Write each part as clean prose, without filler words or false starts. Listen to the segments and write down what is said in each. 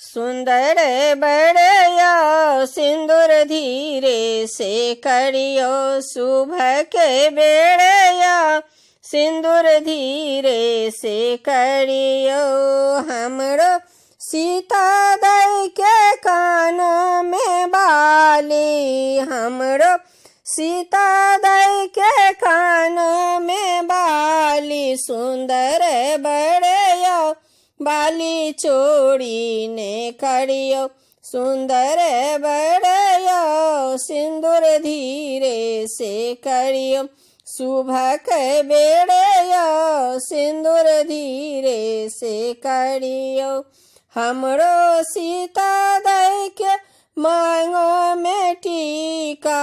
सुंदर बड़या सिंदूर धीरे से करियो, सुबह के बेड़या सिंदूर धीरे से करियो। हमरो सीता दई के कानों में बाली, हमरो सीता दई के कानों में बाली, सुंदर बड़या बाली चोड़ी ने करियो, सुंदर बड़या सिंदूर धीरे से करियो। सुबह के बेड़या सिंदूर धीरे से करियो। हमरो सीता दई के मांगों में टीका,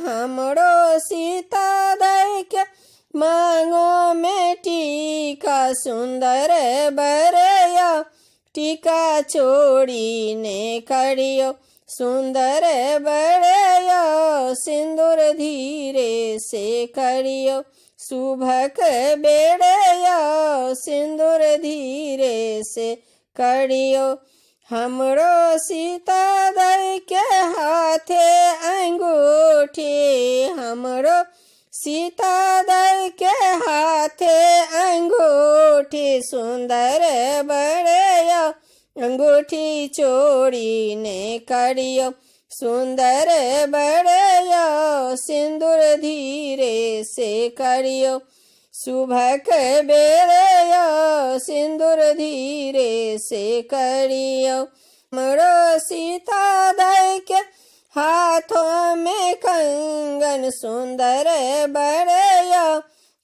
हमरो सीता दई के मांगों में टीका, सुंदर बड़या टीका चोड़ी ने करियो, सुंदर बड़या सिंदूर धीरे से करियो। सुबह के बेड़या सिंदूर धीरे से करियो। हमरो सीता दई के हाथे अंगूठी, हमरो सीता दई के हाथे अंगूठी, सुंदर बड़या अंगूठी चोड़ी ने करियो, सुंदर बड़या सिंदूर धीरे से करियो। सुबह के बेड़या सिंदूर धीरे से करियो। हमरो सीता दई के हाथों में कंगन, सुंदर बड़या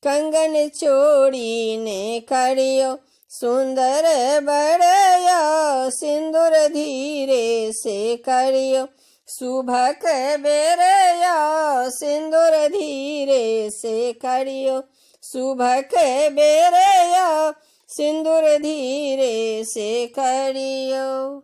कंगन चोड़ी ने करियो, सुंदर बड़या सिंदूर धीरे से करियो। सुबह के बेड़या सिंदूर धीरे से करियो, सुबह के बेड़या सिंदूर धीरे से करियो।